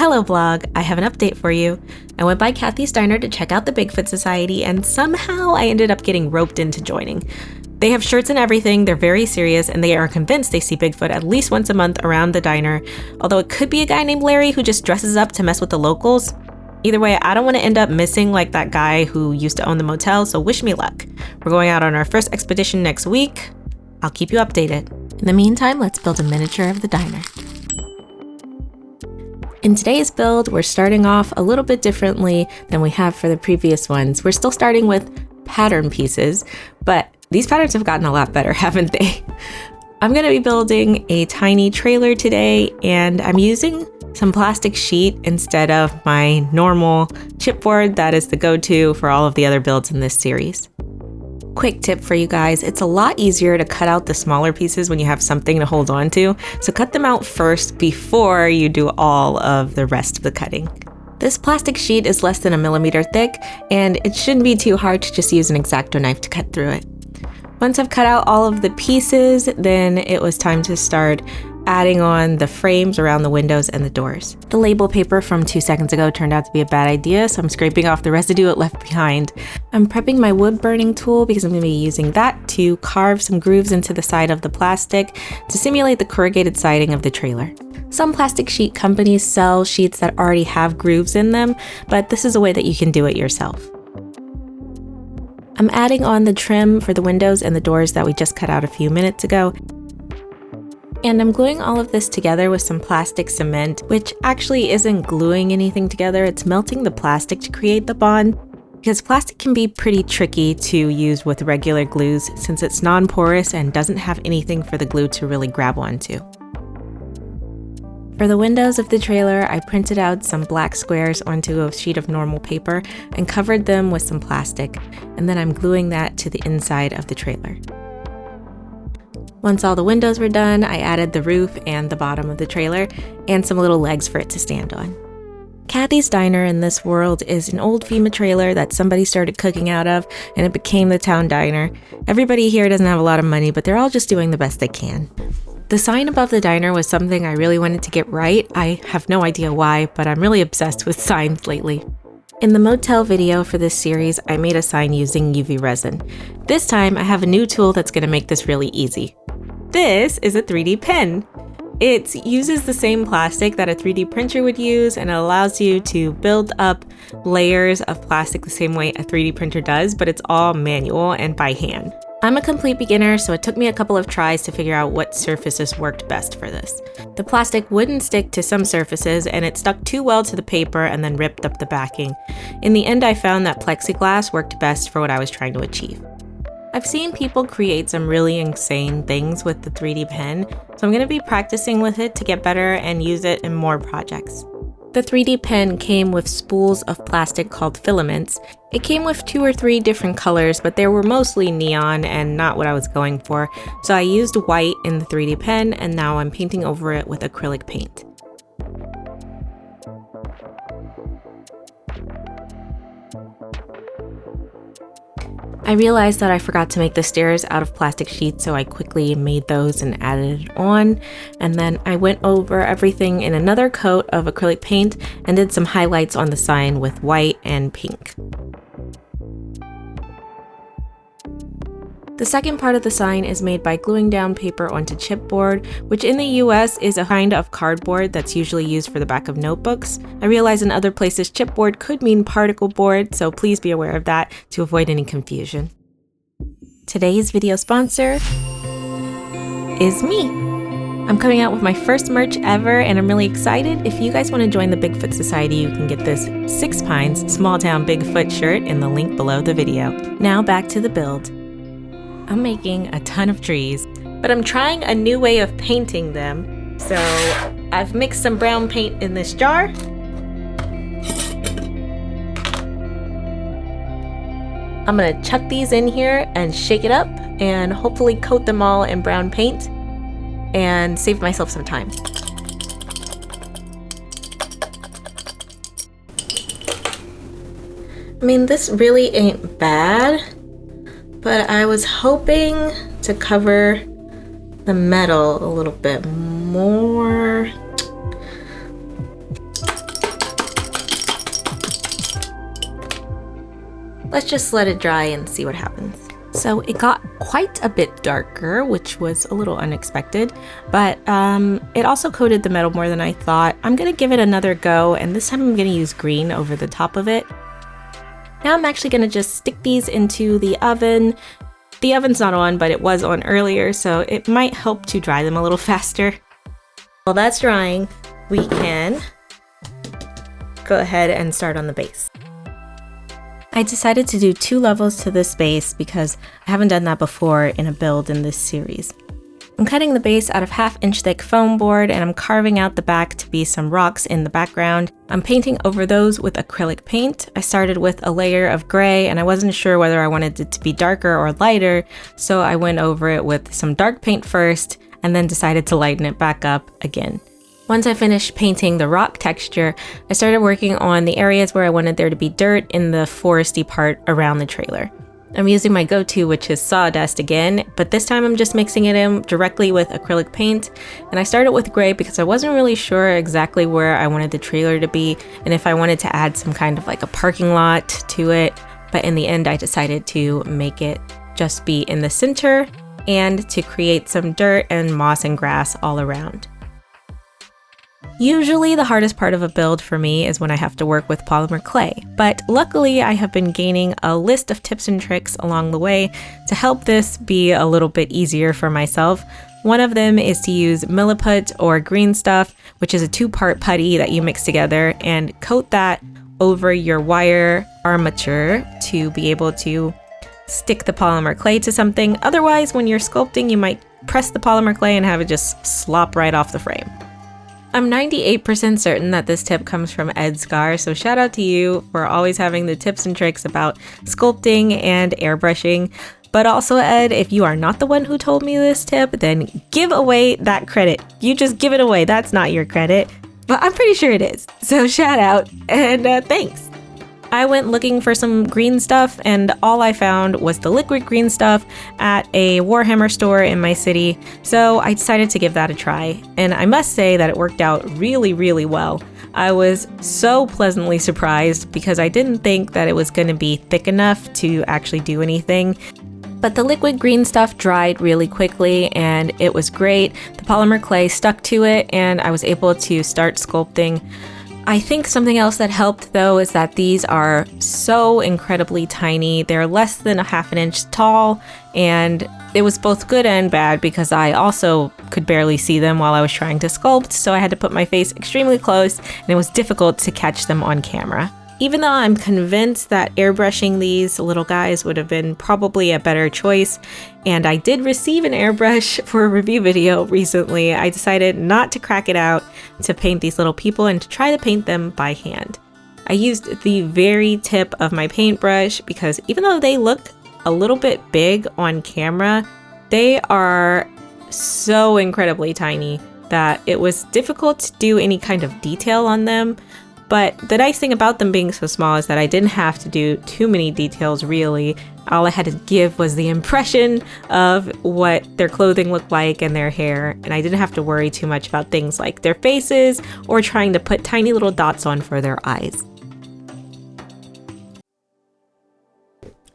Hello vlog, I have an update for you. I went by Kathy's Diner to check out the Bigfoot Society and somehow I ended up getting roped into joining. They have shirts and everything, they're very serious, and they are convinced they see Bigfoot at least once a month around the diner, although it could be a guy named Larry who just dresses up to mess with the locals. Either way, I don't want to end up missing like that guy who used to own the motel, so wish me luck. We're going out on our first expedition next week. I'll keep you updated. In the meantime, let's build a miniature of the diner. In today's build, we're starting off a little bit differently than we have for the previous ones. We're still starting with pattern pieces, but these patterns have gotten a lot better, haven't they? I'm going to be building a tiny trailer today, and I'm using some plastic sheet instead of my normal chipboard that is the go-to for all of the other builds in this series. Quick tip for you guys, it's a lot easier to cut out the smaller pieces when you have something to hold on to, so cut them out first before you do all of the rest of the cutting. This plastic sheet is less than 1 millimeter thick, and it shouldn't be too hard to just use an X-Acto knife to cut through it. Once I've cut out all of the pieces, then it was time to start adding on the frames around the windows and the doors. The label paper from 2 seconds ago turned out to be a bad idea, so I'm scraping off the residue it left behind. I'm prepping my wood burning tool because I'm going to be using that to carve some grooves into the side of the plastic to simulate the corrugated siding of the trailer. Some plastic sheet companies sell sheets that already have grooves in them, but this is a way that you can do it yourself. I'm adding on the trim for the windows and the doors that we just cut out a few minutes ago. And I'm gluing all of this together with some plastic cement, which actually isn't gluing anything together, it's melting the plastic to create the bond. Because plastic can be pretty tricky to use with regular glues since it's non-porous and doesn't have anything for the glue to really grab onto. For the windows of the trailer, I printed out some black squares onto a sheet of normal paper and covered them with some plastic, and then I'm gluing that to the inside of the trailer. Once all the windows were done, I added the roof and the bottom of the trailer and some little legs for it to stand on. Kathy's Diner in this world is an old FEMA trailer that somebody started cooking out of, and it became the town diner. Everybody here doesn't have a lot of money, but they're all just doing the best they can. The sign above the diner was something I really wanted to get right. I have no idea why, but I'm really obsessed with signs lately. In the motel video for this series, I made a sign using UV resin. This time, I have a new tool that's going to make this really easy. This is a 3D pen. It uses the same plastic that a 3D printer would use, and it allows you to build up layers of plastic the same way a 3D printer does, but it's all manual and by hand. I'm a complete beginner, so it took me a couple of tries to figure out what surfaces worked best for this. The plastic wouldn't stick to some surfaces, and it stuck too well to the paper and then ripped up the backing. In the end, I found that plexiglass worked best for what I was trying to achieve. I've seen people create some really insane things with the 3D pen, so I'm going to be practicing with it to get better and use it in more projects. The 3D pen came with spools of plastic called filaments. It came with 2 or 3 different colors, but they were mostly neon and not what I was going for, so I used white in the 3D pen, and now I'm painting over it with acrylic paint. I realized that I forgot to make the stairs out of plastic sheets, so I quickly made those and added it on. And then I went over everything in another coat of acrylic paint and did some highlights on the sign with white and pink. The second part of the sign is made by gluing down paper onto chipboard, which in the US is a kind of cardboard that's usually used for the back of notebooks. I realize in other places chipboard could mean particle board, so please be aware of that to avoid any confusion. Today's video sponsor is me. I'm coming out with my first merch ever, and I'm really excited. If you guys want to join the Bigfoot Society, you can get this 6 Pines Small Town Bigfoot shirt in the link below the video. Now back to the build. I'm making a ton of trees, but I'm trying a new way of painting them. So I've mixed some brown paint in this jar. I'm gonna chuck these in here and shake it up and hopefully coat them all in brown paint and save myself some time. I mean, this really ain't bad, but I was hoping to cover the metal a little bit more. Let's just let it dry and see what happens. So it got quite a bit darker, which was a little unexpected, but it also coated the metal more than I thought. I'm gonna give it another go, and this time I'm gonna use green over the top of it. Now I'm actually gonna just stick these into the oven. The oven's not on, but it was on earlier, so it might help to dry them a little faster. While that's drying, we can go ahead and start on the base. I decided to do 2 levels to this base because I haven't done that before in a build in this series. I'm cutting the base out of 1/2 inch thick foam board, and I'm carving out the back to be some rocks in the background. I'm painting over those with acrylic paint. I started with a layer of gray, and I wasn't sure whether I wanted it to be darker or lighter, so I went over it with some dark paint first and then decided to lighten it back up again. Once I finished painting the rock texture, I started working on the areas where I wanted there to be dirt in the foresty part around the trailer. I'm using my go-to, which is sawdust again, but this time I'm just mixing it in directly with acrylic paint. And I started with gray because I wasn't really sure exactly where I wanted the trailer to be and if I wanted to add some kind of like a parking lot to it. But in the end, I decided to make it just be in the center and to create some dirt and moss and grass all around. Usually the hardest part of a build for me is when I have to work with polymer clay, but luckily I have been gaining a list of tips and tricks along the way to help this be a little bit easier for myself. One of them is to use Milliput or green stuff, which is a 2-part putty that you mix together, and coat that over your wire armature to be able to stick the polymer clay to something. Otherwise, when you're sculpting, you might press the polymer clay and have it just slop right off the frame. I'm 98% certain that this tip comes from Ed Scar, so shout out to you for always having the tips and tricks about sculpting and airbrushing. But also, Ed, if you are not the one who told me this tip, then give away that credit. You just give it away. That's not your credit, but I'm pretty sure it is. So shout out and thanks. I went looking for some green stuff, and all I found was the liquid green stuff at a Warhammer store in my city, so I decided to give that a try, and I must say that it worked out really, really well. I was so pleasantly surprised because I didn't think that it was going to be thick enough to actually do anything. But the liquid green stuff dried really quickly and it was great. The polymer clay stuck to it and I was able to start sculpting. I think something else that helped though is that these are so incredibly tiny. They're less than a 1/2 inch tall, and it was both good and bad because I also could barely see them while I was trying to sculpt, so I had to put my face extremely close and it was difficult to catch them on camera. Even though I'm convinced that airbrushing these little guys would have been probably a better choice, and I did receive an airbrush for a review video recently, I decided not to crack it out to paint these little people and to try to paint them by hand. I used the very tip of my paintbrush because even though they look a little bit big on camera, they are so incredibly tiny that it was difficult to do any kind of detail on them. But the nice thing about them being so small is that I didn't have to do too many details really. All I had to give was the impression of what their clothing looked like and their hair, and I didn't have to worry too much about things like their faces or trying to put tiny little dots on for their eyes.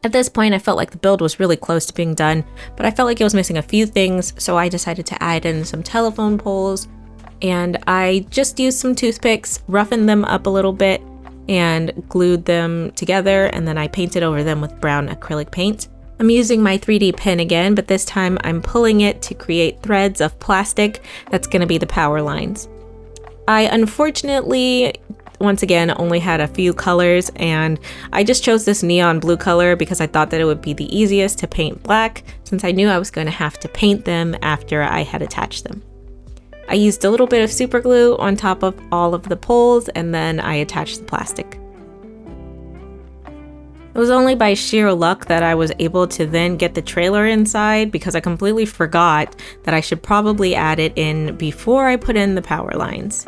At this point, I felt like the build was really close to being done, but I felt like it was missing a few things, so I decided to add in some telephone poles. And I just used some toothpicks, roughened them up a little bit, and glued them together, and then I painted over them with brown acrylic paint. I'm using my 3D pen again, but this time I'm pulling it to create threads of plastic that's going to be the power lines. I unfortunately, once again, only had a few colors, and I just chose this neon blue color because I thought that it would be the easiest to paint black, since I knew I was going to have to paint them after I had attached them. I used a little bit of super glue on top of all of the poles, and then I attached the plastic. It was only by sheer luck that I was able to then get the trailer inside because I completely forgot that I should probably add it in before I put in the power lines.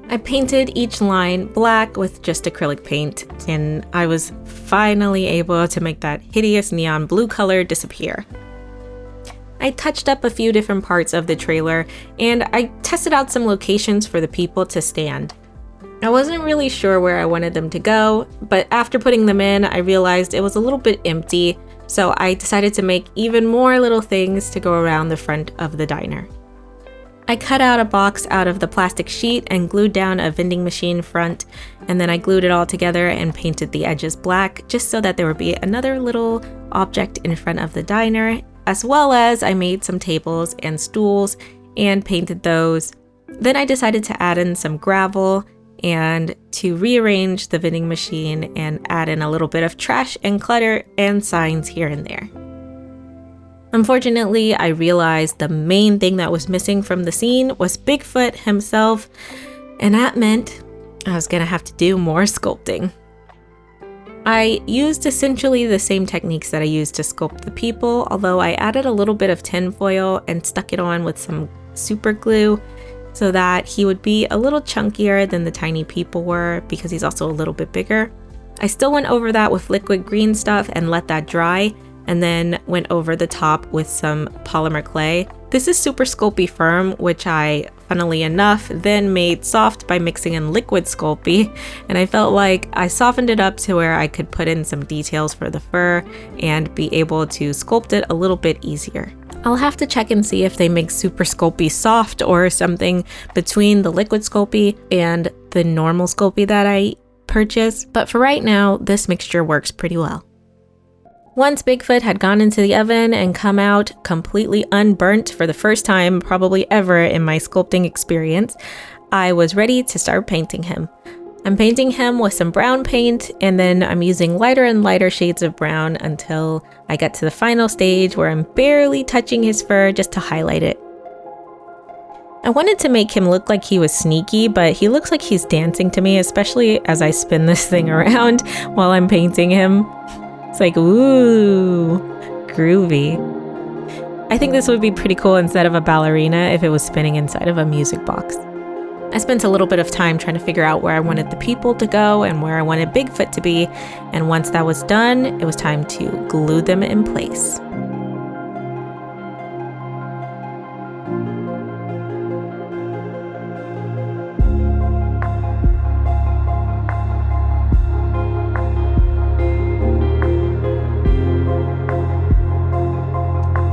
I painted each line black with just acrylic paint, and I was finally able to make that hideous neon blue color disappear. I touched up a few different parts of the trailer, and I tested out some locations for the people to stand. I wasn't really sure where I wanted them to go, but after putting them in, I realized it was a little bit empty, so I decided to make even more little things to go around the front of the diner. I cut out a box out of the plastic sheet and glued down a vending machine front, and then I glued it all together and painted the edges black just so that there would be another little object in front of the diner, as well as I made some tables and stools and painted those. Then I decided to add in some gravel and to rearrange the vending machine and add in a little bit of trash and clutter and signs here and there. Unfortunately, I realized the main thing that was missing from the scene was Bigfoot himself, and that meant I was gonna have to do more sculpting. I used essentially the same techniques that I used to sculpt the people, although I added a little bit of tin foil and stuck it on with some super glue so that he would be a little chunkier than the tiny people were because he's also a little bit bigger. I still went over that with liquid green stuff and let that dry, and then went over the top with some polymer clay. This is Super Sculpey Firm, which I, funnily enough, then made soft by mixing in liquid Sculpey, and I felt like I softened it up to where I could put in some details for the fur and be able to sculpt it a little bit easier. I'll have to check and see if they make Super Sculpey soft or something between the liquid Sculpey and the normal Sculpey that I purchased, but for right now, this mixture works pretty well. Once Bigfoot had gone into the oven and come out completely unburnt for the first time probably ever in my sculpting experience, I was ready to start painting him. I'm painting him with some brown paint, and then I'm using lighter and lighter shades of brown until I get to the final stage where I'm barely touching his fur just to highlight it. I wanted to make him look like he was sneaky, but he looks like he's dancing to me, especially as I spin this thing around while I'm painting him. It's like, ooh, groovy. I think this would be pretty cool instead of a ballerina if it was spinning inside of a music box. I spent a little bit of time trying to figure out where I wanted the people to go and where I wanted Bigfoot to be, and once that was done, it was time to glue them in place.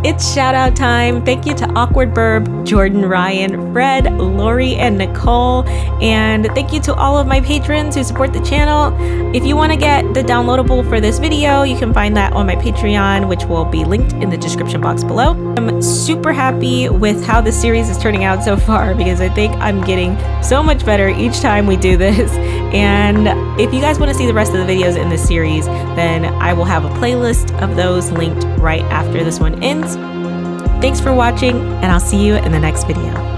It's shout out time. Thank you to Awkward Burb, Jordan, Ryan, Fred, Lori, and Nicole. And thank you to all of my patrons who support the channel. If you want to get the downloadable for this video, you can find that on my Patreon, which will be linked in the description box below. I'm super happy with how this series is turning out so far because I think I'm getting so much better each time we do this. And if you guys want to see the rest of the videos in this series, then I will have a playlist of those linked right after this one ends. Thanks for watching, and I'll see you in the next video.